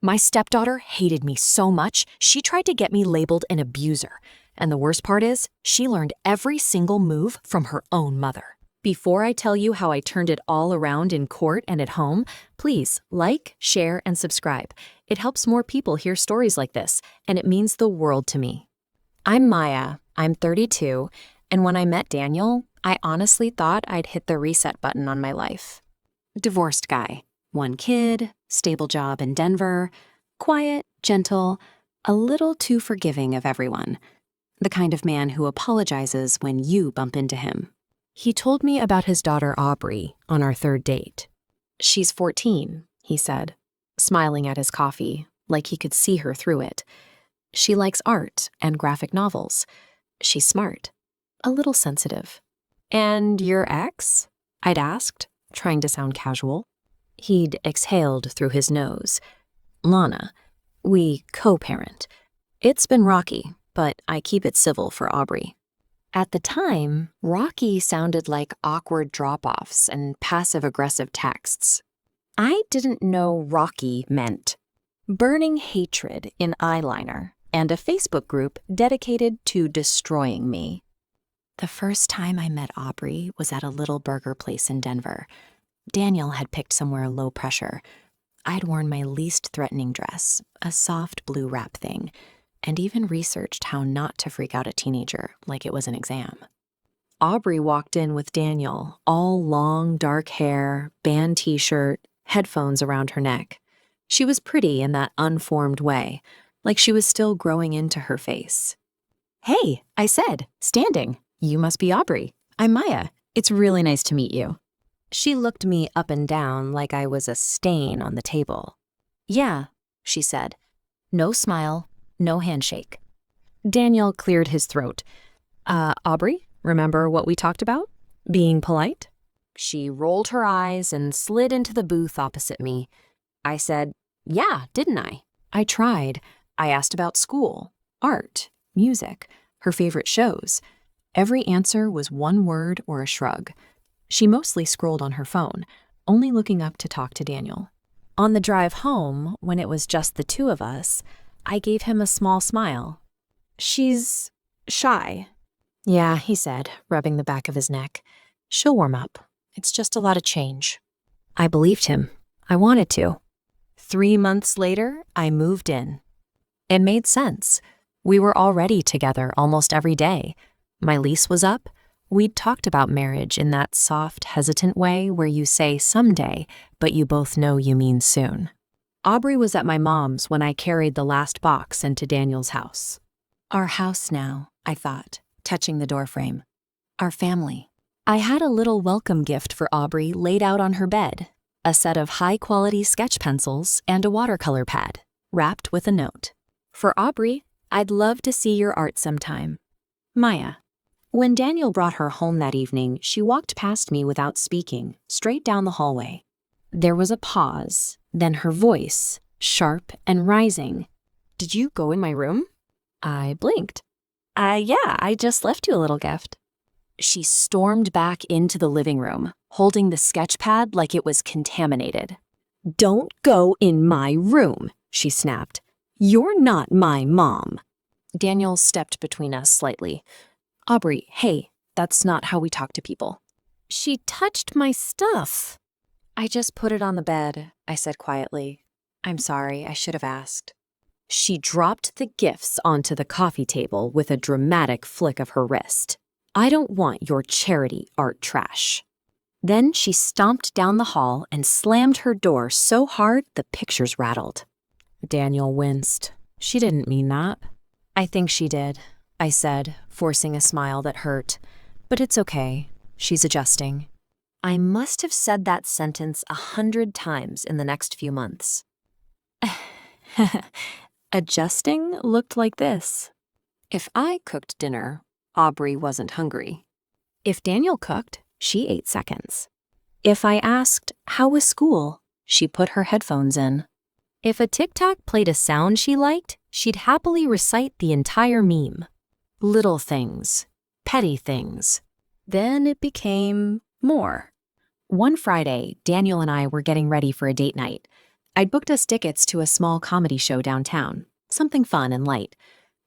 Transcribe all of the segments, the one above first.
My stepdaughter hated me so much, she tried to get me labeled an abuser. And the worst part is, she learned every single move from her own mother. Before I tell you how I turned it all around in court and at home, please like, share, and subscribe. It helps more people hear stories like this, and it means the world to me. I'm Maya, I'm 32, and when I met Daniel, I honestly thought I'd hit the reset button on my life. Divorced guy, 1 kid, stable job in Denver, quiet, gentle, a little too forgiving of everyone. The kind of man who apologizes when you bump into him. He told me about his daughter Aubrey on our 3rd date. She's 14, he said, smiling at his coffee like he could see her through it. She likes art and graphic novels. She's smart, a little sensitive. And your ex? I'd asked, trying to sound casual. He'd exhaled through his nose. Lana, we co-parent. It's been rocky, but I keep it civil for Aubrey. At the time, rocky sounded like awkward drop-offs and passive-aggressive texts. I didn't know rocky meant burning hatred in eyeliner and a Facebook group dedicated to destroying me. The first time I met Aubrey was at a little burger place in Denver. Daniel had picked somewhere low pressure. I'd worn my least threatening dress, a soft blue wrap thing, and even researched how not to freak out a teenager like it was an exam. Aubrey walked in with Daniel, all long, dark hair, band t-shirt, headphones around her neck. She was pretty in that unformed way, like she was still growing into her face. "Hey," I said, standing. "You must be Aubrey. I'm Maya. It's really nice to meet you." She looked me up and down like I was a stain on the table. "Yeah," she said. No smile. No handshake. Daniel cleared his throat. Aubrey, remember what we talked about? Being polite?" She rolled her eyes and slid into the booth opposite me. I said, "Yeah, didn't I?" I tried. I asked about school, art, music, her favorite shows. Every answer was one word or a shrug. She mostly scrolled on her phone, only looking up to talk to Daniel. On the drive home, when it was just the two of us, I gave him a small smile. "She's shy." "Yeah," he said, rubbing the back of his neck. "She'll warm up. It's just a lot of change." I believed him. I wanted to. 3 months later, I moved in. It made sense. We were already together almost every day. My lease was up. We'd talked about marriage in that soft, hesitant way where you say someday, but you both know you mean soon. Aubrey was at my mom's when I carried the last box into Daniel's house. Our house now, I thought, touching the doorframe. Our family. I had a little welcome gift for Aubrey laid out on her bed, a set of high-quality sketch pencils and a watercolor pad, wrapped with a note. For Aubrey, I'd love to see your art sometime. Maya. When Daniel brought her home that evening, she walked past me without speaking, straight down the hallway. There was a pause, then her voice, sharp and rising. "Did you go in my room?" I blinked. Yeah, I just left you a little gift." She stormed back into the living room, holding the sketch pad like it was contaminated. "Don't go in my room," she snapped. "You're not my mom." Daniel stepped between us slightly. "Aubrey, hey, that's not how we talk to people." "She touched my stuff." "I just put it on the bed," I said quietly. "I'm sorry, I should have asked." She dropped the gifts onto the coffee table with a dramatic flick of her wrist. "I don't want your charity art trash." Then she stomped down the hall and slammed her door so hard the pictures rattled. Daniel winced. "She didn't mean that." "I think she did," I said, forcing a smile that hurt. "But it's okay. She's adjusting." I must have said that sentence 100 times in the next few months. Adjusting looked like this. If I cooked dinner, Aubrey wasn't hungry. If Daniel cooked, she ate seconds. If I asked, "How was school?" she put her headphones in. If a TikTok played a sound she liked, she'd happily recite the entire meme. Little things, petty things. Then it became more. One Friday, Daniel and I were getting ready for a date night. I'd booked us tickets to a small comedy show downtown, something fun and light.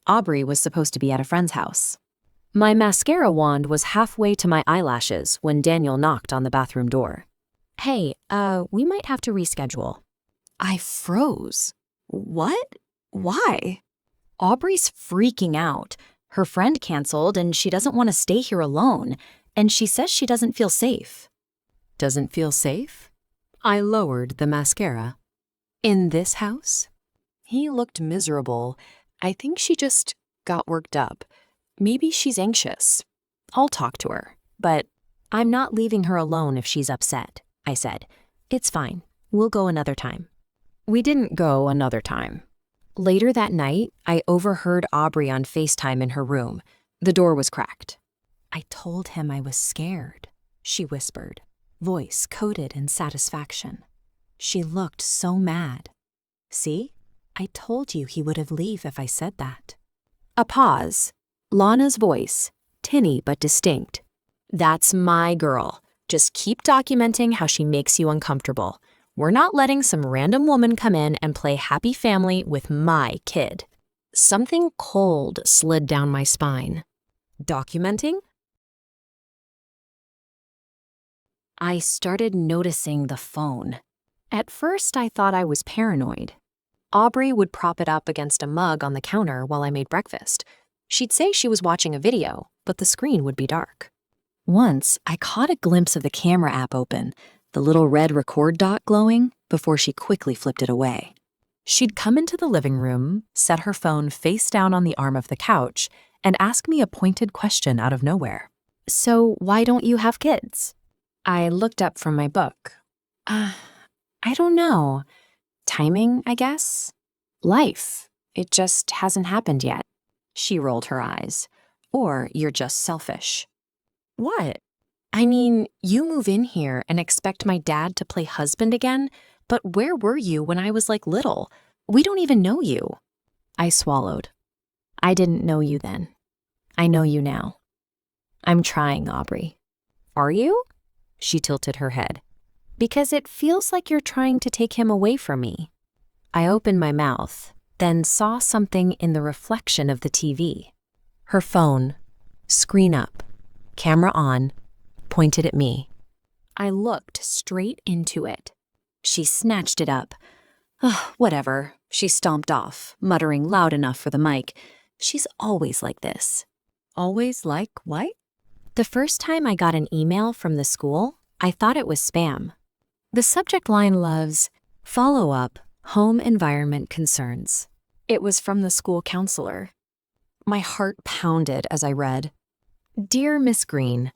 Aubrey was supposed to be at a friend's house. My mascara wand was halfway to my eyelashes when Daniel knocked on the bathroom door. Hey, we might have to reschedule. I froze. What? Why? Aubrey's freaking out. Her friend canceled and she doesn't want to stay here alone, and she says she doesn't feel safe. Doesn't feel safe? I lowered the mascara. In this house? He looked miserable. I think she just got worked up. Maybe she's anxious. I'll talk to her, but I'm not leaving her alone if she's upset, I said. It's fine. We'll go another time. We didn't go another time. Later that night, I overheard Aubrey on FaceTime in her room. The door was cracked. I told him I was scared, she whispered, voice coated in satisfaction. She looked so mad. See? I told you he would have leave if I said that. A pause. Lana's voice, tinny but distinct. That's my girl. Just keep documenting how she makes you uncomfortable. We're not letting some random woman come in and play happy family with my kid. Something cold slid down my spine. Documenting? I started noticing the phone. At first, I thought I was paranoid. Aubrey would prop it up against a mug on the counter while I made breakfast. She'd say she was watching a video, but the screen would be dark. Once, I caught a glimpse of the camera app open, the little red record dot glowing, before she quickly flipped it away. She'd come into the living room, set her phone face down on the arm of the couch, and ask me a pointed question out of nowhere. So why don't you have kids? I looked up from my book. I don't know. Timing, I guess? Life. It just hasn't happened yet. She rolled her eyes. Or you're just selfish. What? I mean, you move in here and expect my dad to play husband again, but where were you when I was like little? We don't even know you. I swallowed. I didn't know you then. I know you now. I'm trying, Aubrey. Are you? She tilted her head. Because it feels like you're trying to take him away from me. I opened my mouth, then saw something in the reflection of the TV. Her phone, screen up, camera on, pointed at me. I looked straight into it. She snatched it up. Whatever. She stomped off, muttering loud enough for the mic. She's always like this. Always like what? The first time I got an email from the school, I thought it was spam. The subject line loves, follow-up, home environment concerns. It was from the school counselor. My heart pounded as I read, Dear Miss Green,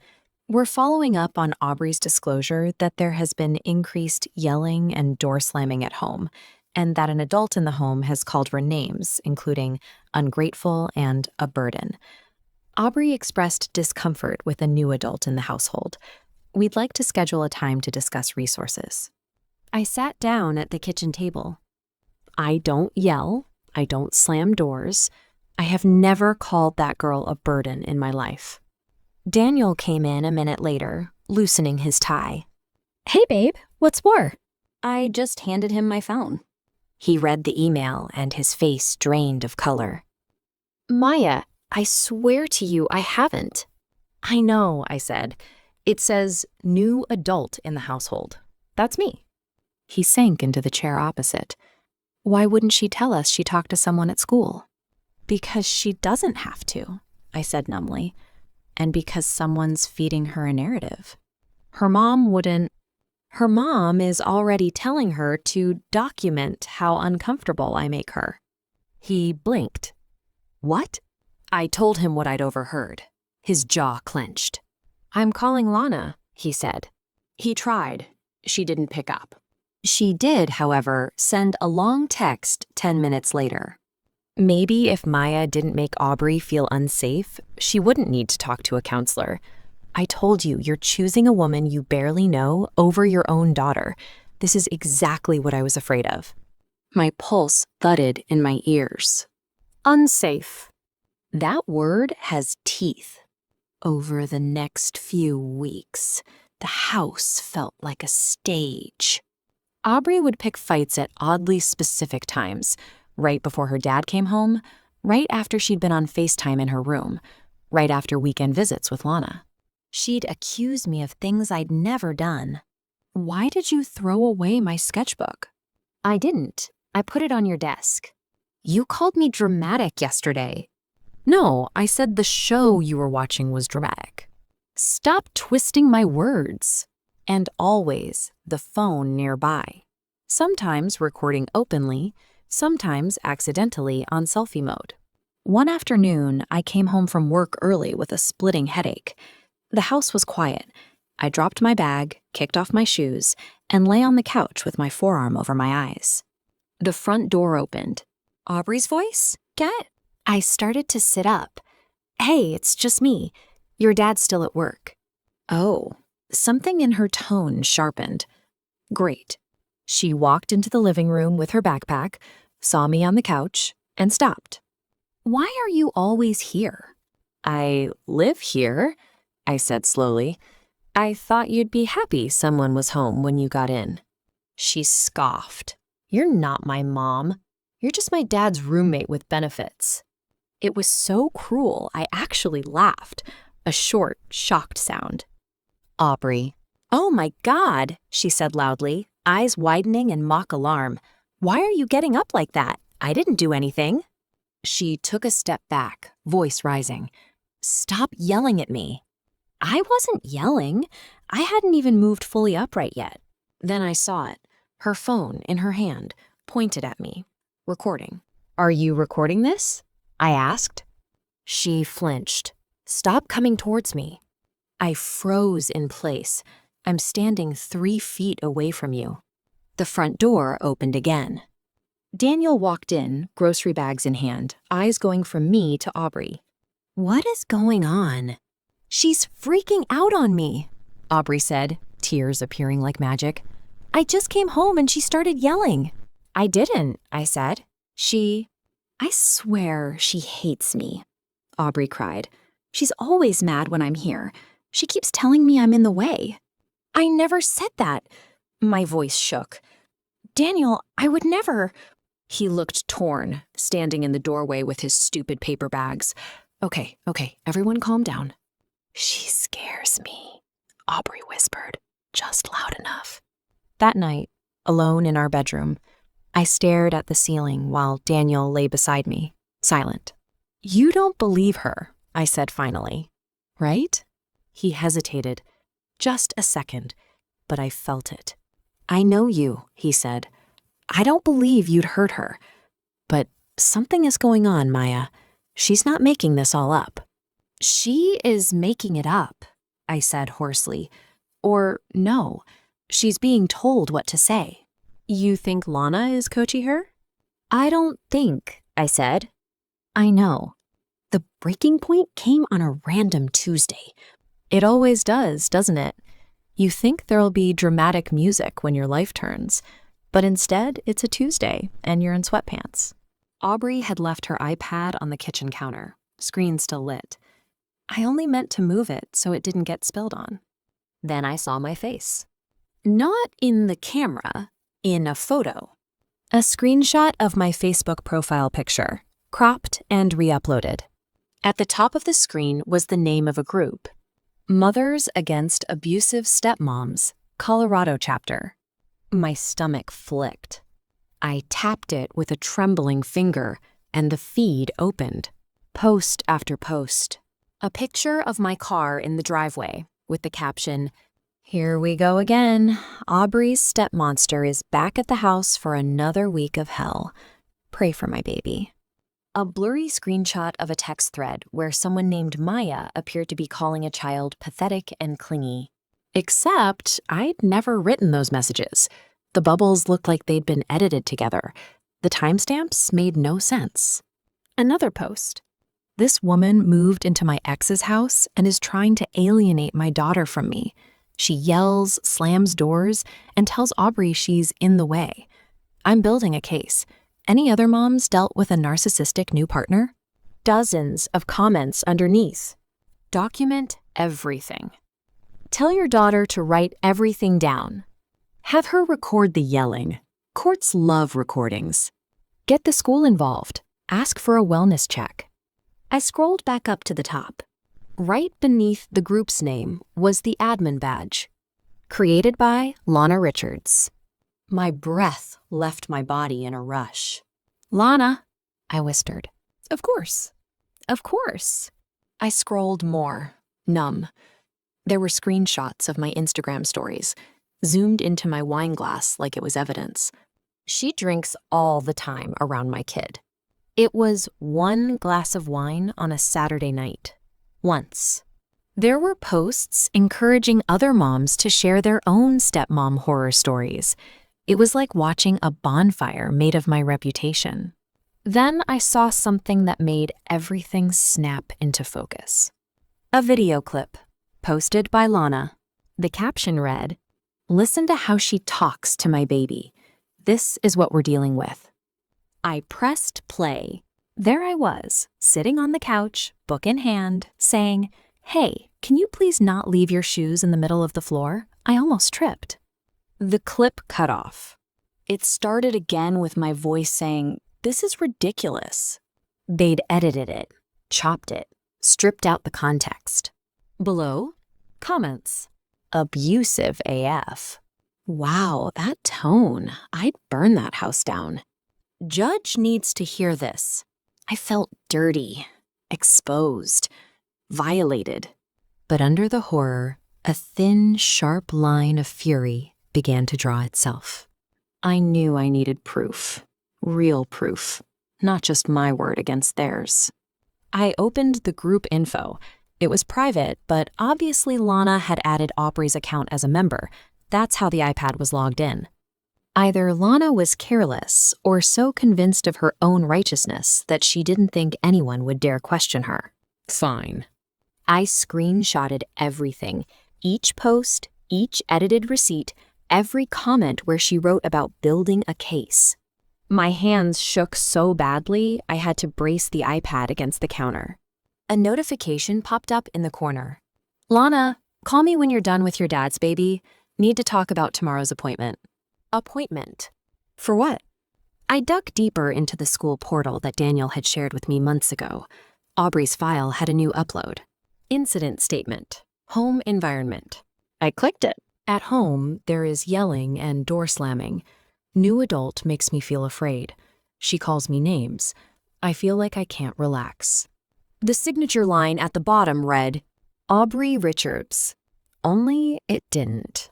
we're following up on Aubrey's disclosure that there has been increased yelling and door slamming at home, and that an adult in the home has called her names, including ungrateful and a burden. Aubrey expressed discomfort with a new adult in the household. We'd like to schedule a time to discuss resources. I sat down at the kitchen table. I don't yell. I don't slam doors. I have never called that girl a burden in my life. Daniel came in a minute later, loosening his tie. Hey, babe, what's more? I just handed him my phone. He read the email and his face drained of color. Maya, I swear to you I haven't. I know, I said. It says new adult in the household. That's me. He sank into the chair opposite. Why wouldn't she tell us she talked to someone at school? Because she doesn't have to, I said numbly. And because someone's feeding her a narrative. Her mom wouldn't. Her mom is already telling her to document how uncomfortable I make her. He blinked. What? I told him what I'd overheard. His jaw clenched. I'm calling Lana, he said. He tried. She didn't pick up. She did, however, send a long text 10 minutes later. Maybe if Maya didn't make Aubrey feel unsafe, she wouldn't need to talk to a counselor. I told you, you're choosing a woman you barely know over your own daughter. This is exactly what I was afraid of. My pulse thudded in my ears. Unsafe. That word has teeth. Over the next few weeks, the house felt like a stage. Aubrey would pick fights at oddly specific times, right before her dad came home, right after she'd been on FaceTime in her room, right after weekend visits with Lana. She'd accuse me of things I'd never done. Why did you throw away my sketchbook? I didn't. I put it on your desk. You called me dramatic yesterday. No, I said the show you were watching was dramatic. Stop twisting my words. And always the phone nearby. Sometimes recording openly, sometimes accidentally on selfie mode. One afternoon, I came home from work early with a splitting headache. The house was quiet. I dropped my bag, kicked off my shoes, and lay on the couch with my forearm over my eyes. The front door opened. Aubrey's voice? Get? I started to sit up. Hey, it's just me. Your dad's still at work. Oh. Something in her tone sharpened. Great. She walked into the living room with her backpack, saw me on the couch, and stopped. Why are you always here? I live here, I said slowly. I thought you'd be happy someone was home when you got in. She scoffed. You're not my mom. You're just my dad's roommate with benefits. It was so cruel, I actually laughed, a short, shocked sound. Aubrey. Oh my God, she said loudly, eyes widening in mock alarm. Why are you getting up like that? I didn't do anything. She took a step back, voice rising. Stop yelling at me. I wasn't yelling. I hadn't even moved fully upright yet. Then I saw it, her phone in her hand, pointed at me, recording. Are you recording this? I asked. She flinched. Stop coming towards me. I froze in place. I'm standing 3 feet away from you. The front door opened again. Daniel walked in, grocery bags in hand, eyes going from me to Aubrey. What is going on? She's freaking out on me, Aubrey said, tears appearing like magic. I just came home and she started yelling. I didn't, I said. I swear she hates me, Aubrey cried. She's always mad when I'm here. She keeps telling me I'm in the way. I never said that. My voice shook. Daniel, I would never. He looked torn, standing in the doorway with his stupid paper bags. Okay, everyone calm down. She scares me, Aubrey whispered, just loud enough. That night, alone in our bedroom, I stared at the ceiling while Daniel lay beside me, silent. You don't believe her, I said finally, right? He hesitated, just a second, but I felt it. I know you, he said. I don't believe you'd hurt her. But something is going on, Maya. She's not making this all up. She is making it up, I said hoarsely. Or no, she's being told what to say. You think Lana is coaching her? I don't think, I said. I know. The breaking point came on a random Tuesday. It always does, doesn't it? You think there'll be dramatic music when your life turns, but instead it's a Tuesday and you're in sweatpants. Aubrey had left her iPad on the kitchen counter, screen still lit. I only meant to move it so it didn't get spilled on. Then I saw my face. Not in the camera, in a photo. A screenshot of my Facebook profile picture, cropped and re-uploaded. At the top of the screen was the name of a group. Mothers Against Abusive Stepmoms, Colorado chapter. My stomach flicked. I tapped it with a trembling finger, and the feed opened. Post after post. A picture of my car in the driveway, with the caption, "Here we go again. Aubrey's stepmonster is back at the house for another week of hell. Pray for my baby." A blurry screenshot of a text thread where someone named Maya appeared to be calling a child pathetic and clingy. Except I'd never written those messages. The bubbles looked like they'd been edited together. The timestamps made no sense. Another post. This woman moved into my ex's house and is trying to alienate my daughter from me. She yells, slams doors, and tells Aubrey she's in the way. I'm building a case. Any other moms dealt with a narcissistic new partner? Dozens of comments underneath. Document everything. Tell your daughter to write everything down. Have her record the yelling. Courts love recordings. Get the school involved. Ask for a wellness check. I scrolled back up to the top. Right beneath the group's name was the admin badge. Created by Lana Richards. My breath left my body in a rush. "Lana," I whispered. "Of course. Of course." I scrolled more, numb. There were screenshots of my Instagram stories, zoomed into my wine glass like it was evidence. She drinks all the time around my kid. It was one glass of wine on a Saturday night. Once. There were posts encouraging other moms to share their own stepmom horror stories. It was like watching a bonfire made of my reputation. Then I saw something that made everything snap into focus. A video clip, posted by Lana. The caption read, "Listen to how she talks to my baby. This is what we're dealing with." I pressed play. There I was, sitting on the couch, book in hand, saying, "Hey, can you please not leave your shoes in the middle of the floor? I almost tripped." The clip cut off. It started again with my voice saying, "This is ridiculous." They'd edited it, chopped it, stripped out the context. Below, comments. Abusive AF. Wow, that tone. I'd burn that house down. Judge needs to hear this. I felt dirty, exposed, violated. But under the horror, a thin, sharp line of fury began to draw itself. I knew I needed proof, real proof, not just my word against theirs. I opened the group info. It was private, but obviously Lana had added Aubrey's account as a member. That's how the iPad was logged in. Either Lana was careless or so convinced of her own righteousness that she didn't think anyone would dare question her. Fine. I screenshotted everything, each post, each edited receipt, every comment where she wrote about building a case. My hands shook so badly, I had to brace the iPad against the counter. A notification popped up in the corner. "Lana, call me when you're done with your dad's baby. Need to talk about tomorrow's appointment." Appointment? For what? I dug deeper into the school portal that Daniel had shared with me months ago. Aubrey's file had a new upload. Incident statement. Home environment. I clicked it. At home, there is yelling and door slamming. New adult makes me feel afraid. She calls me names. I feel like I can't relax. The signature line at the bottom read, "Aubrey Richards." Only it didn't.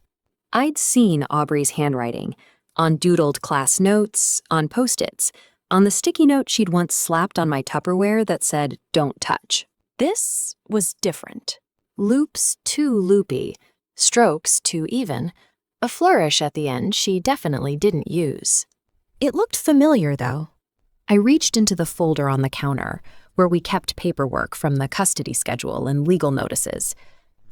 I'd seen Aubrey's handwriting, on doodled class notes, on Post-its, on the sticky note she'd once slapped on my Tupperware that said, "Don't touch." This was different. Loops too loopy, strokes too even, a flourish at the end she definitely didn't use. It looked familiar, though. I reached into the folder on the counter, where we kept paperwork from the custody schedule and legal notices.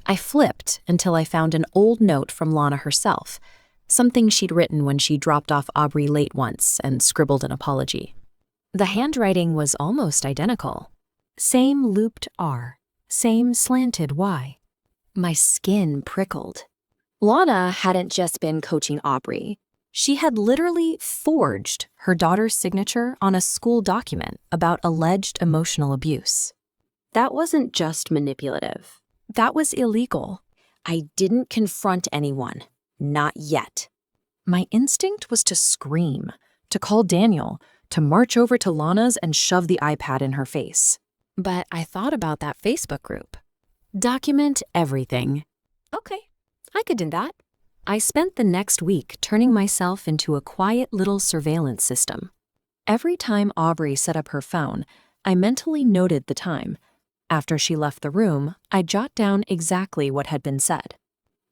I flipped until I found an old note from Lana herself, something she'd written when she dropped off Aubrey late once and scribbled an apology. The handwriting was almost identical. Same looped R, same slanted Y. My skin prickled. Lana hadn't just been coaching Aubrey. She had literally forged her daughter's signature on a school document about alleged emotional abuse. That wasn't just manipulative. That was illegal. I didn't confront anyone. Not yet. My instinct was to scream, to call Daniel, to march over to Lana's and shove the iPad in her face. But I thought about that Facebook group. Document everything. Okay, I could do that. I spent the next week turning myself into a quiet little surveillance system. Every time Aubrey set up her phone, I mentally noted the time. After she left the room, I jot down exactly what had been said.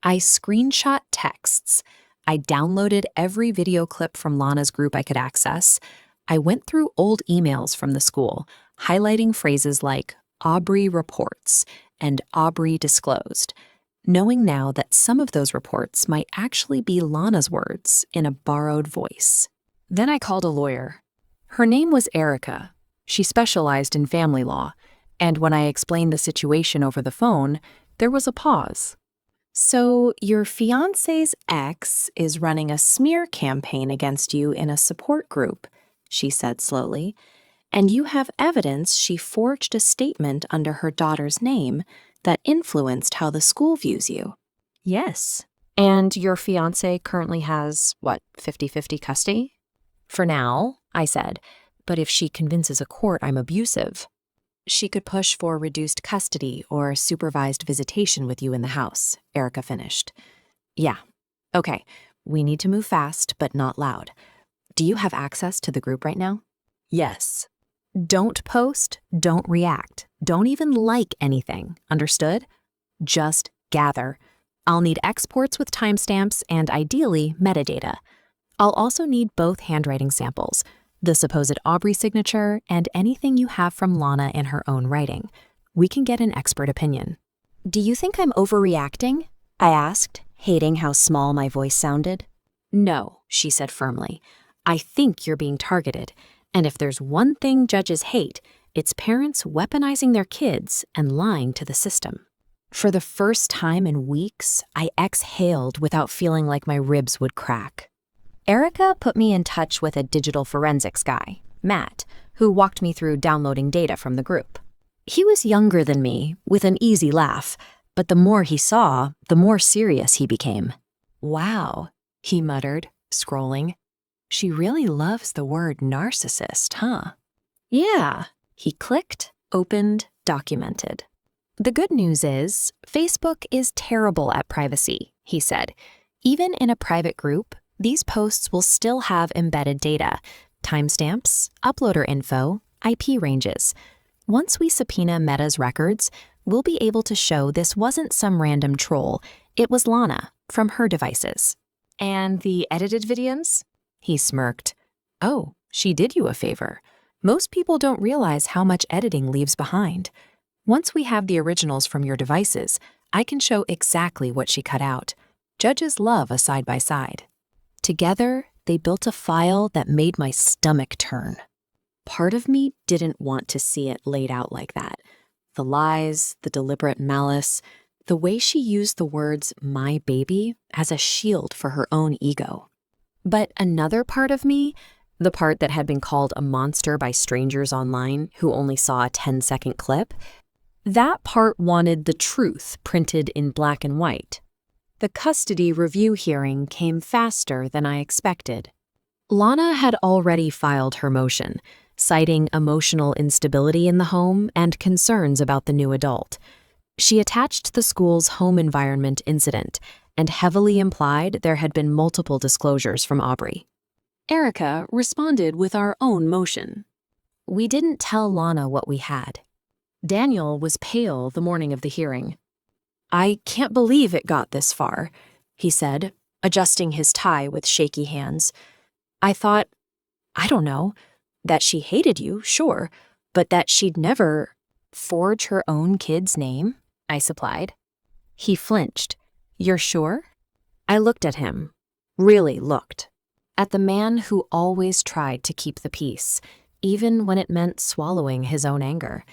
I screenshot texts. I downloaded every video clip from Lana's group I could access. I went through old emails from the school, highlighting phrases like Aubrey reports and Aubrey disclosed, knowing now that some of those reports might actually be Lana's words in a borrowed voice. Then I called a lawyer. Her name was Erica. She specialized in family law, and when I explained the situation over the phone, there was a pause. So, your fiance's ex is running a smear campaign against you in a support group, she said slowly, and you have evidence she forged a statement under her daughter's name that influenced how the school views you. Yes. And your fiance currently has, what, 50-50 custody? For now, I said, but if she convinces a court I'm abusive, she could push for reduced custody or supervised visitation with you in the house, Erica finished. Yeah. Okay, we need to move fast, but not loud. Do you have access to the group right now? Yes. Don't post, don't react, don't even like anything, understood? Just gather. I'll need exports with timestamps and ideally metadata. I'll also need both handwriting samples, the supposed Aubrey signature, and anything you have from Lana in her own writing. We can get an expert opinion. Do you think I'm overreacting? I asked, hating how small my voice sounded. No, she said firmly. I think you're being targeted, and if there's one thing judges hate, it's parents weaponizing their kids and lying to the system. For the first time in weeks, I exhaled without feeling like my ribs would crack. Erica put me in touch with a digital forensics guy, Matt, who walked me through downloading data from the group. He was younger than me, with an easy laugh, but the more he saw, the more serious he became. Wow, he muttered, scrolling. She really loves the word narcissist, huh? Yeah, he clicked, opened, documented. The good news is, Facebook is terrible at privacy, he said. Even in a private group, these posts will still have embedded data, timestamps, uploader info, IP ranges. Once we subpoena Meta's records, we'll be able to show this wasn't some random troll. It was Lana, from her devices. And the edited videos? He smirked. Oh, she did you a favor. Most people don't realize how much editing leaves behind. Once we have the originals from your devices, I can show exactly what she cut out. Judges love a side-by-side. Together, they built a file that made my stomach turn. Part of me didn't want to see it laid out like that. The lies, the deliberate malice, the way she used the words "my baby" as a shield for her own ego. But another part of me, the part that had been called a monster by strangers online who only saw a 10-second clip, that part wanted the truth printed in black and white. The custody review hearing came faster than I expected. Lana had already filed her motion, citing emotional instability in the home and concerns about the new adult. She attached the school's home environment incident and heavily implied there had been multiple disclosures from Aubrey. Erica responded with our own motion. We didn't tell Lana what we had. Daniel was pale the morning of the hearing. I can't believe it got this far, he said, adjusting his tie with shaky hands. I thought, I don't know, that she hated you, sure, but that she'd never forge her own kid's name, I supplied. He flinched. You're sure? I looked at him, really looked, at the man who always tried to keep the peace, even when it meant swallowing his own anger.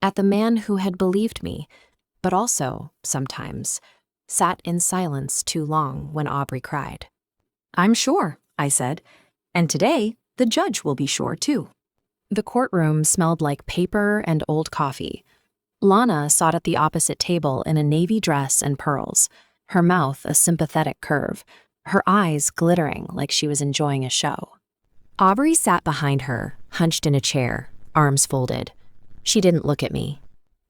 At the man who had believed me, but also, sometimes, sat in silence too long when Aubrey cried. I'm sure, I said, and today the judge will be sure too. The courtroom smelled like paper and old coffee. Lana sat at the opposite table in a navy dress and pearls, her mouth a sympathetic curve, her eyes glittering like she was enjoying a show. Aubrey sat behind her, hunched in a chair, arms folded. She didn't look at me.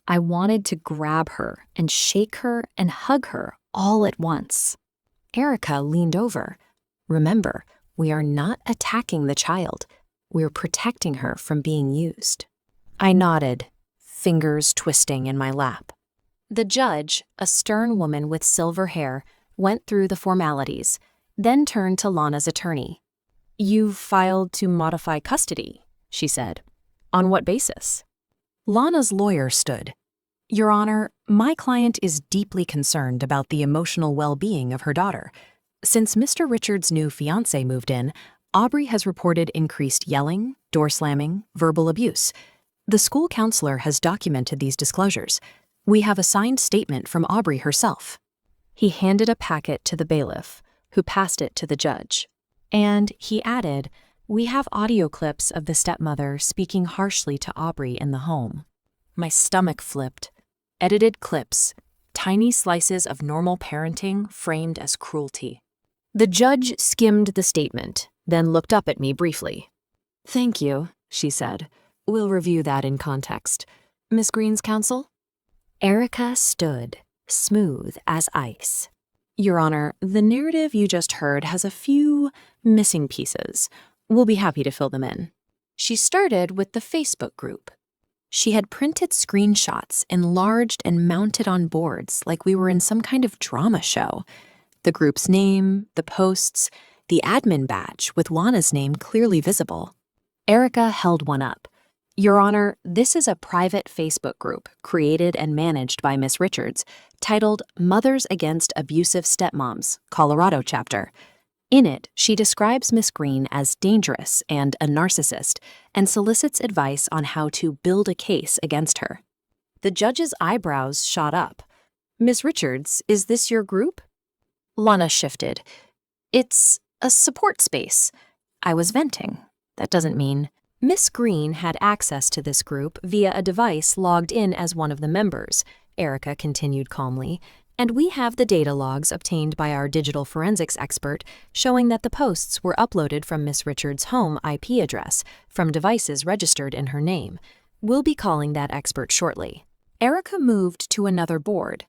I wanted to grab her and shake her and hug her all at once. Erica leaned over. Remember, we are not attacking the child. We're protecting her from being used. I nodded, fingers twisting in my lap. The judge, a stern woman with silver hair, went through the formalities, then turned to Lana's attorney. You've filed to modify custody, she said. On what basis? Lana's lawyer stood. Your Honor, my client is deeply concerned about the emotional well-being of her daughter. Since Mr. Richards' new fiancé moved in, Aubrey has reported increased yelling, door slamming, verbal abuse. The school counselor has documented these disclosures. We have a signed statement from Aubrey herself. He handed a packet to the bailiff, who passed it to the judge. And he added, "We have audio clips of the stepmother speaking harshly to Aubrey in the home." My stomach flipped. Edited clips, tiny slices of normal parenting framed as cruelty. The judge skimmed the statement, then looked up at me briefly. "Thank you," she said. "We'll review that in context. Miss Green's counsel?" Erica stood, smooth as ice. "Your Honor, the narrative you just heard has a few missing pieces. We'll be happy to fill them in." She started with the Facebook group. She had printed screenshots enlarged and mounted on boards like we were in some kind of drama show. The group's name, the posts, the admin badge with Lana's name clearly visible. Erica held one up. "Your Honor, this is a private Facebook group created and managed by Miss Richards, titled Mothers Against Abusive Stepmoms, Colorado Chapter. In it, she describes Miss Green as dangerous and a narcissist and solicits advice on how to build a case against her." The judge's eyebrows shot up. "Miss Richards, is this your group?" Lana shifted. "It's a support space. I was venting. That doesn't mean..." Miss Green had access to this group via a device logged in as one of the members, Erica continued calmly, and we have the data logs obtained by our digital forensics expert showing that the posts were uploaded from Miss Richards' home IP address from devices registered in her name. We'll be calling that expert shortly. Erica moved to another board,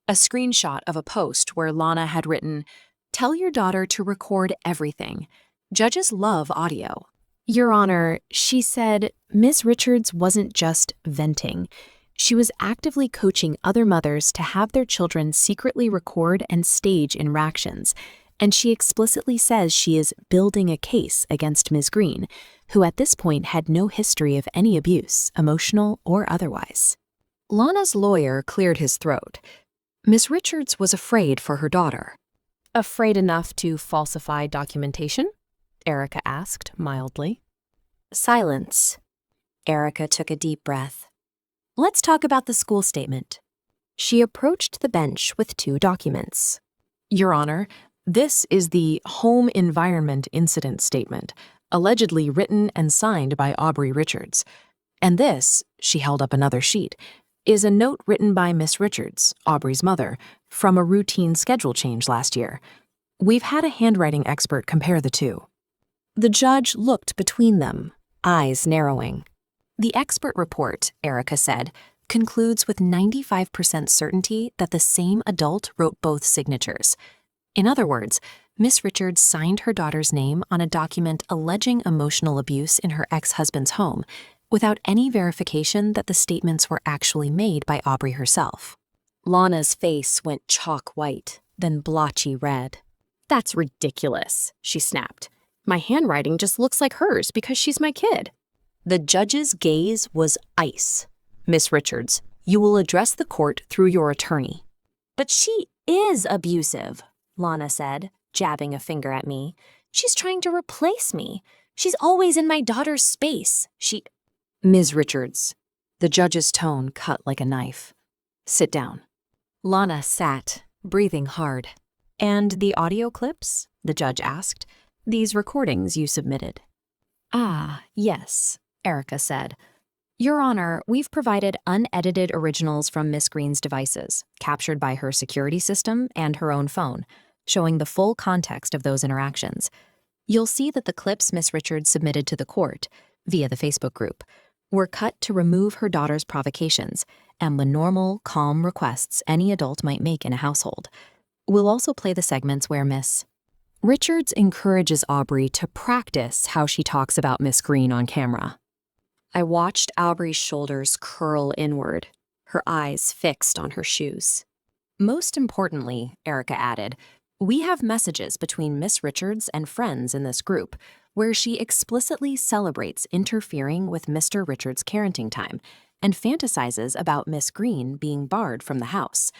a screenshot of a post where Lana had written, "Tell your daughter to record everything. Judges love audio." "Your Honor," she said, "Miss Richards wasn't just venting. She was actively coaching other mothers to have their children secretly record and stage interactions, and she explicitly says she is building a case against Ms. Green, who at this point had no history of any abuse, emotional or otherwise." Lana's lawyer cleared his throat. Miss Richards was afraid for her daughter. "Afraid enough to falsify documentation?" Erica asked mildly. Silence. Erica took a deep breath. "Let's talk about the school statement." She approached the bench with 2 documents. "Your Honor, this is the Home Environment Incident Statement, allegedly written and signed by Aubrey Richards. And this," she held up another sheet, "is a note written by Miss Richards, Aubrey's mother, from a routine schedule change last year. We've had a handwriting expert compare the 2. The judge looked between them, eyes narrowing. "The expert report," Erica said, "concludes with 95% certainty that the same adult wrote both signatures. In other words, Miss Richards signed her daughter's name on a document alleging emotional abuse in her ex-husband's home without any verification that the statements were actually made by Aubrey herself." Lana's face went chalk white, then blotchy red. "That's ridiculous," she snapped. "My handwriting just looks like hers because she's my kid." The judge's gaze was ice. "Miss Richards, you will address the court through your attorney." "But she is abusive," Lana said, jabbing a finger at me. "She's trying to replace me. She's always in my daughter's space. Ms. Richards." The judge's tone cut like a knife. "Sit down." Lana sat, breathing hard. "And the audio clips?" the judge asked. "These recordings you submitted." "Ah, yes," Erica said. "Your Honor, we've provided unedited originals from Miss Green's devices, captured by her security system and her own phone, showing the full context of those interactions. You'll see that the clips Miss Richards submitted to the court, via the Facebook group, were cut to remove her daughter's provocations and the normal, calm requests any adult might make in a household. We'll also play the segments where Miss Richards encourages Aubrey to practice how she talks about Miss Green on camera." I watched Aubrey's shoulders curl inward, her eyes fixed on her shoes. "Most importantly," Erica added, "we have messages between Miss Richards and friends in this group where she explicitly celebrates interfering with Mr. Richards' parenting time and fantasizes about Miss Green being barred from the house.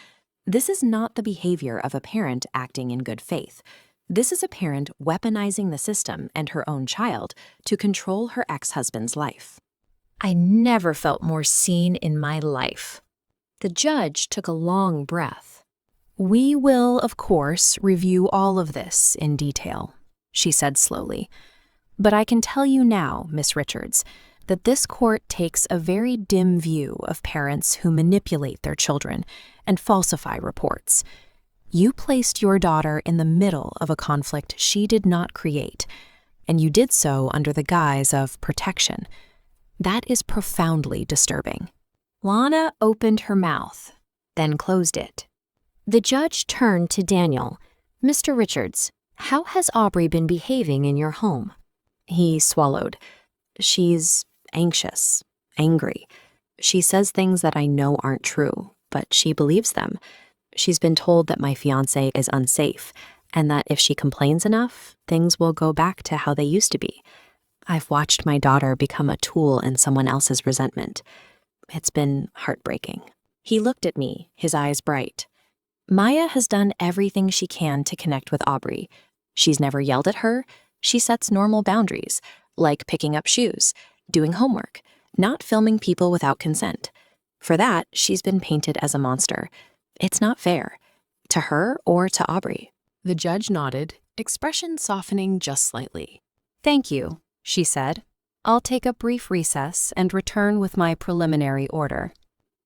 This is not the behavior of a parent acting in good faith. This is a parent weaponizing the system and her own child to control her ex-husband's life." I never felt more seen in my life. The judge took a long breath. "We will, of course, review all of this in detail," she said slowly. "But I can tell you now, Miss Richards, that this court takes a very dim view of parents who manipulate their children and falsify reports. You placed your daughter in the middle of a conflict she did not create, and you did so under the guise of protection. That is profoundly disturbing." Lana opened her mouth, then closed it. The judge turned to Daniel. "Mr. Richards, how has Aubrey been behaving in your home?" He swallowed. "She's anxious, angry. She says things that I know aren't true, but she believes them. She's been told that my fiancé is unsafe, and that if she complains enough, things will go back to how they used to be. I've watched my daughter become a tool in someone else's resentment. It's been heartbreaking." He looked at me, his eyes bright. "Maya has done everything she can to connect with Aubrey. She's never yelled at her. She sets normal boundaries, like picking up shoes, doing homework, not filming people without consent. For that, she's been painted as a monster. It's not fair, to her or to Aubrey." The judge nodded, expression softening just slightly. "Thank you," she said. "I'll take a brief recess and return with my preliminary order."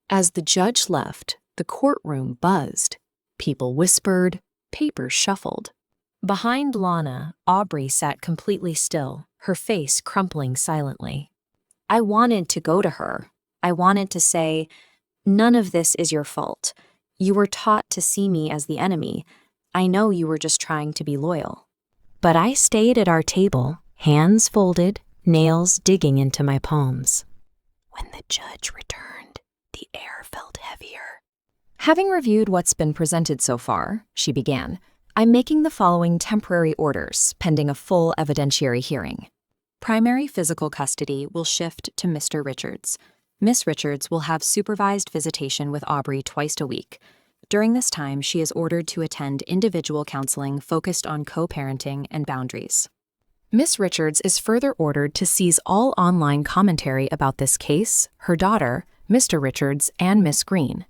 As the judge left, the courtroom buzzed. People whispered, papers shuffled. Behind Lana, Aubrey sat completely still, her face crumpling silently. I wanted to go to her. I wanted to say, "None of this is your fault. You were taught to see me as the enemy. I know you were just trying to be loyal." But I stayed at our table, hands folded, nails digging into my palms. When the judge returned, the air felt heavier. "Having reviewed what's been presented so far," she began, "I'm making the following temporary orders pending a full evidentiary hearing. Primary physical custody will shift to Mr. Richards. Miss Richards will have supervised visitation with Aubrey twice a week. During this time, she is ordered to attend individual counseling focused on co-parenting and boundaries. Miss Richards is further ordered to cease all online commentary about this case, her daughter, Mr. Richards, and Miss Green.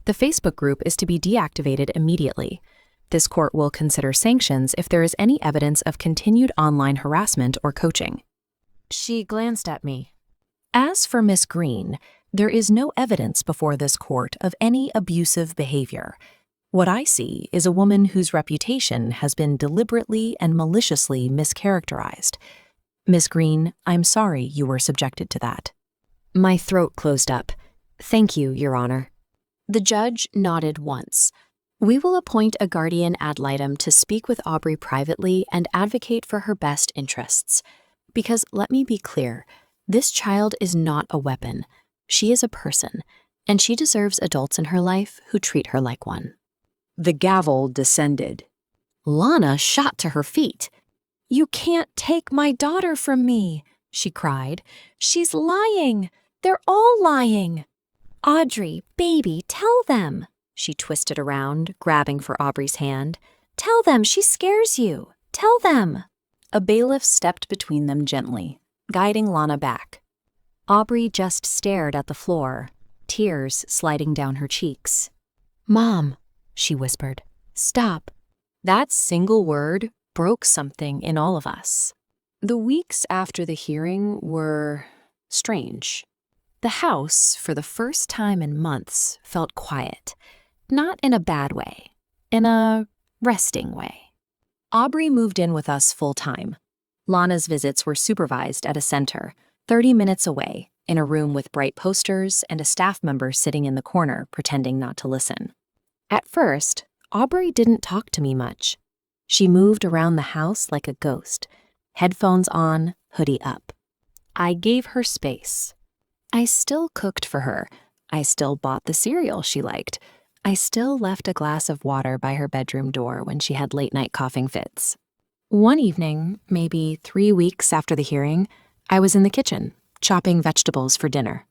The Facebook group is to be deactivated immediately. This court will consider sanctions if there is any evidence of continued online harassment or coaching." She glanced at me. "As for Miss Green, there is no evidence before this court of any abusive behavior. What I see is a woman whose reputation has been deliberately and maliciously mischaracterized. Miss Green, I'm sorry you were subjected to that." My throat closed up. "Thank you, Your Honor." The judge nodded once. "We will appoint a guardian ad litem to speak with Aubrey privately and advocate for her best interests. Because let me be clear, this child is not a weapon. She is a person, and she deserves adults in her life who treat her like one." The gavel descended. Lana shot to her feet. "You can't take my daughter from me," she cried. "She's lying. They're all lying." "Audrey, baby, tell them." She twisted around, grabbing for Aubrey's hand. "Tell them she scares you. Tell them." A bailiff stepped between them gently, guiding Lana back. Aubrey just stared at the floor, tears sliding down her cheeks. "Mom," she whispered, "stop." That single word broke something in all of us. The weeks after the hearing were strange. The house, for the first time in months, felt quiet. Not in a bad way, in a resting way. Aubrey moved in with us full-time. Lana's visits were supervised at a center, 30 minutes away, in a room with bright posters and a staff member sitting in the corner pretending not to listen. At first, Aubrey didn't talk to me much. She moved around the house like a ghost, headphones on, hoodie up. I gave her space. I still cooked for her. I still bought the cereal she liked. I still left a glass of water by her bedroom door when she had late-night coughing fits. One evening, maybe 3 weeks after the hearing, I was in the kitchen, chopping vegetables for dinner.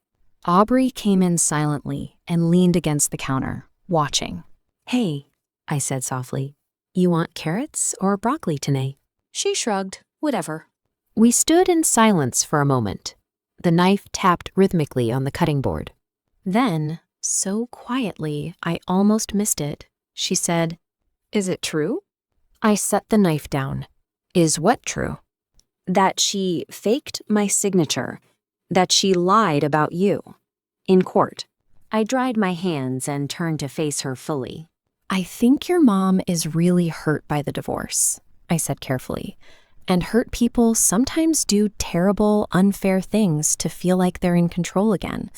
Aubrey came in silently and leaned against the counter, watching. "Hey," I said softly, "you want carrots or broccoli tonight?" She shrugged, "Whatever." We stood in silence for a moment. The knife tapped rhythmically on the cutting board. Then, so quietly I almost missed it, She said, Is it true? I set the knife down. Is what true? That she faked my signature. That she lied about you. In court. I dried my hands and turned to face her fully. I think your mom is really hurt by the divorce, I said carefully. And hurt people sometimes do terrible, unfair things to feel like they're in control again.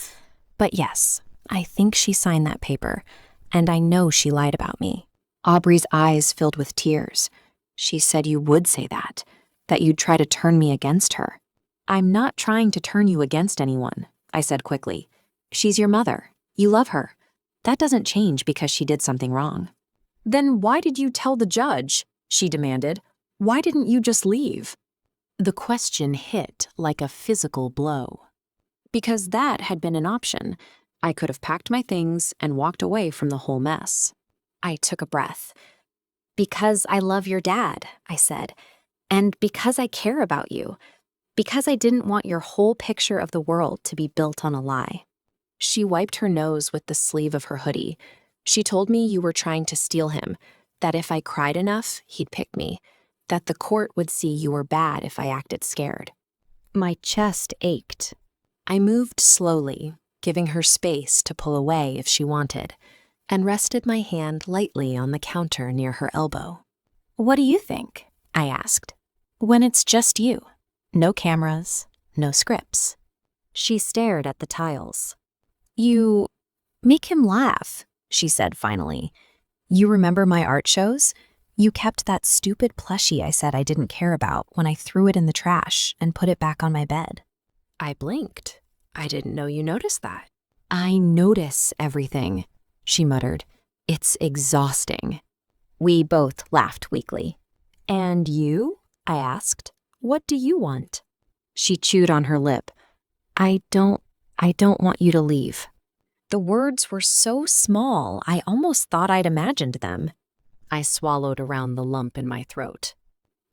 But yes, I think she signed that paper, and I know she lied about me. Aubrey's eyes filled with tears. She said you would say that you'd try to turn me against her. I'm not trying to turn you against anyone, I said quickly. She's your mother. You love her. That doesn't change because she did something wrong. Then why did you tell the judge? She demanded. Why didn't you just leave? The question hit like a physical blow. Because that had been an option. I could have packed my things and walked away from the whole mess. I took a breath. Because I love your dad, I said. And because I care about you. Because I didn't want your whole picture of the world to be built on a lie. She wiped her nose with the sleeve of her hoodie. She told me you were trying to steal him, that if I cried enough, he'd pick me, that the court would see you were bad if I acted scared. My chest ached. I moved slowly, giving her space to pull away if she wanted, and rested my hand lightly on the counter near her elbow. What do you think? I asked. When it's just you. No cameras, no scripts. She stared at the tiles. You make him laugh, she said finally. You remember my art shows? You kept that stupid plushie I said I didn't care about when I threw it in the trash and put it back on my bed. I blinked. I didn't know you noticed that. I notice everything, she muttered. It's exhausting. We both laughed weakly. And you? I asked. What do you want? She chewed on her lip. I don't want you to leave. The words were so small, I almost thought I'd imagined them. I swallowed around the lump in my throat.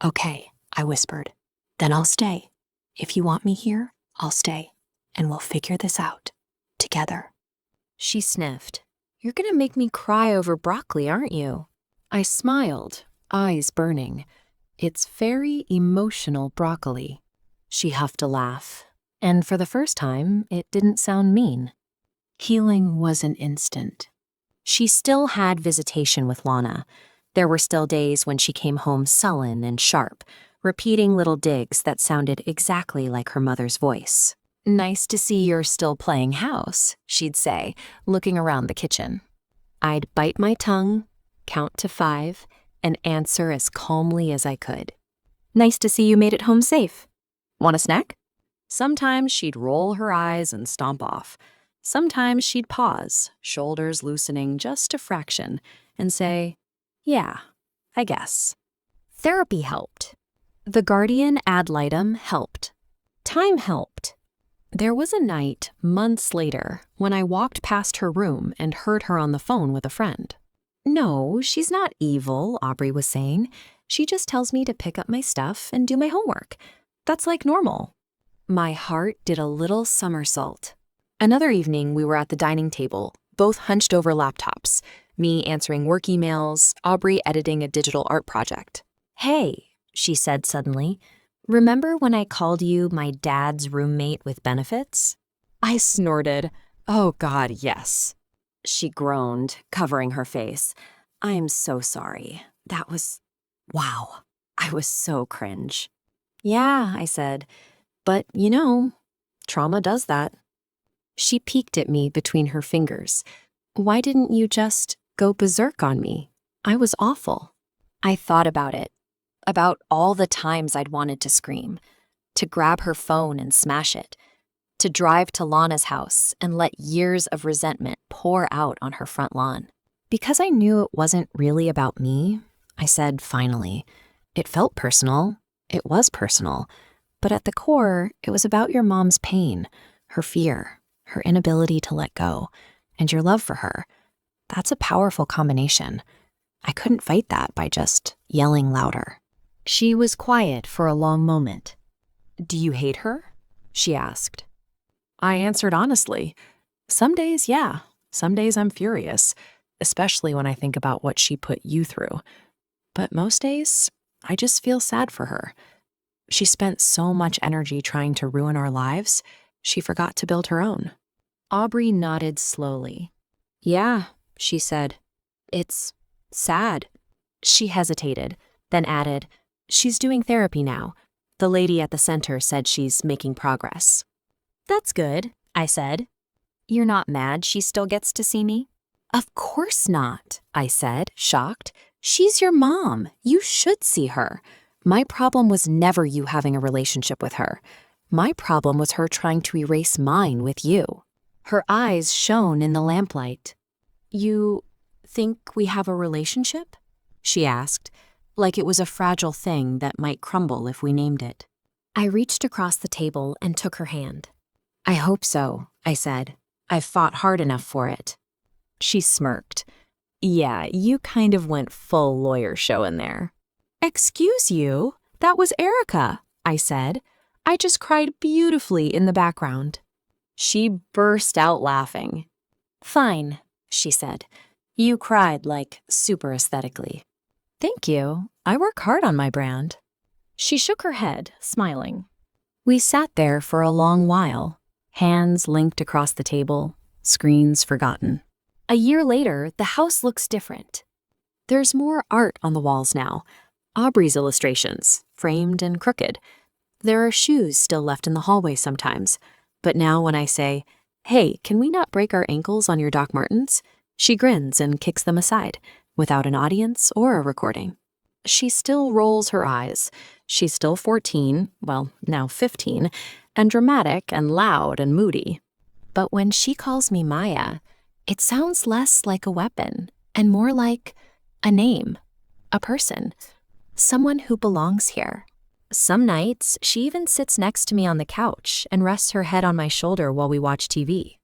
Okay, I whispered. Then I'll stay. If you want me here, I'll stay, and we'll figure this out. Together. She sniffed. You're gonna make me cry over broccoli, aren't you? I smiled, eyes burning. It's very emotional broccoli. She huffed a laugh, and for the first time, it didn't sound mean. Healing was an instant. She still had visitation with Lana. There were still days when she came home sullen and sharp, repeating little digs that sounded exactly like her mother's voice. Nice to see you're still playing house, she'd say, looking around the kitchen. I'd bite my tongue, count to 5, and answer as calmly as I could. Nice to see you made it home safe. Want a snack? Sometimes she'd roll her eyes and stomp off. Sometimes she'd pause, shoulders loosening just a fraction, and say, yeah, I guess. Therapy helped. The guardian ad litem helped. Time helped. There was a night, months later, when I walked past her room and heard her on the phone with a friend. No, she's not evil, Aubrey was saying. She just tells me to pick up my stuff and do my homework. That's like normal. My heart did a little somersault. Another evening, we were at the dining table, both hunched over laptops, me answering work emails, Aubrey editing a digital art project. Hey, she said suddenly, remember when I called you my dad's roommate with benefits? I snorted. Oh God, yes. She groaned, covering her face. I'm so sorry. That was... wow. I was so cringe. Yeah, I said. But, trauma does that. She peeked at me between her fingers. Why didn't you just go berserk on me? I was awful. I thought about it. About all the times I'd wanted to scream. To grab her phone and smash it. To drive to Lana's house and let years of resentment pour out on her front lawn. Because I knew it wasn't really about me, I said finally. It felt personal. It was personal. But at the core, it was about your mom's pain, her fear, her inability to let go, and your love for her. That's a powerful combination. I couldn't fight that by just yelling louder. She was quiet for a long moment. Do you hate her? She asked. I answered honestly. Some days, yeah. Some days I'm furious. especially when I think about what she put you through. But most days, I just feel sad for her. She spent so much energy trying to ruin our lives, she forgot to build her own." Aubrey nodded slowly. "Yeah," she said. "It's sad." She hesitated, then added, "She's doing therapy now. The lady at the center said she's making progress." "That's good," I said. "You're not mad she still gets to see me?" "Of course not," I said, shocked. "She's your mom. You should see her. My problem was never you having a relationship with her. My problem was her trying to erase mine with you." Her eyes shone in the lamplight. "You think we have a relationship?" she asked, like it was a fragile thing that might crumble if we named it. I reached across the table and took her hand. "I hope so," I said. "I've fought hard enough for it." She smirked. "Yeah, you kind of went full lawyer show in there." "Excuse you? That was Erica," I said. "I just cried beautifully in the background." She burst out laughing. "Fine," she said. "You cried like super aesthetically." "Thank you. I work hard on my brand." She shook her head, smiling. We sat there for a long while, hands linked across the table, screens forgotten. A year later, the house looks different. There's more art on the walls now. Aubrey's illustrations, framed and crooked. There are shoes still left in the hallway sometimes. But now when I say, "Hey, can we not break our ankles on your Doc Martens?" she grins and kicks them aside, without an audience or a recording. She still rolls her eyes. She's still 14, well, now 15, and dramatic and loud and moody. But when she calls me Maya, it sounds less like a weapon and more like a name, a person, someone who belongs here. Some nights, she even sits next to me on the couch and rests her head on my shoulder while we watch TV.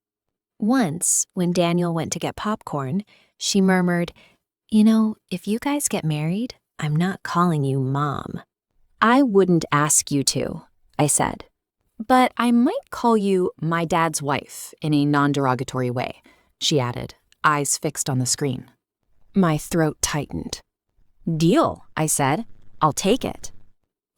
Once, when Daniel went to get popcorn, she murmured, "You know, if you guys get married, I'm not calling you Mom." "I wouldn't ask you to," I said. "But I might call you my dad's wife in a non-derogatory way," she added, eyes fixed on the screen. My throat tightened. "Deal," I said. "I'll take it."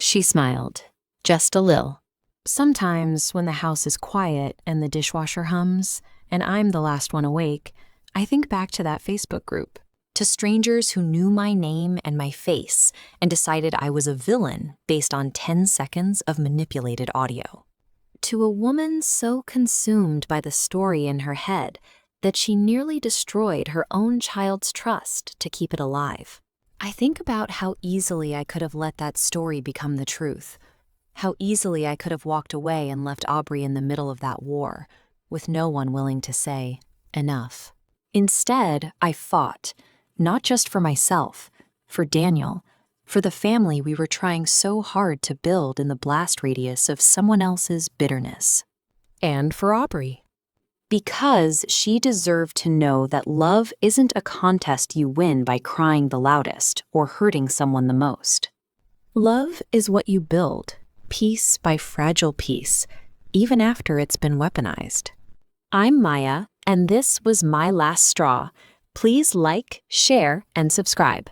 She smiled, just a lil. Sometimes when the house is quiet and the dishwasher hums, and I'm the last one awake, I think back to that Facebook group, to strangers who knew my name and my face and decided I was a villain based on 10 seconds of manipulated audio. To a woman so consumed by the story in her head that she nearly destroyed her own child's trust to keep it alive. I think about how easily I could have let that story become the truth, how easily I could have walked away and left Aubrey in the middle of that war, with no one willing to say, enough. Instead, I fought, not just for myself, for Daniel, for the family we were trying so hard to build in the blast radius of someone else's bitterness. And for Aubrey. Because she deserved to know that love isn't a contest you win by crying the loudest or hurting someone the most. Love is what you build, piece by fragile piece, even after it's been weaponized. I'm Maya, and this was My Last Straw. Please like, share, and subscribe.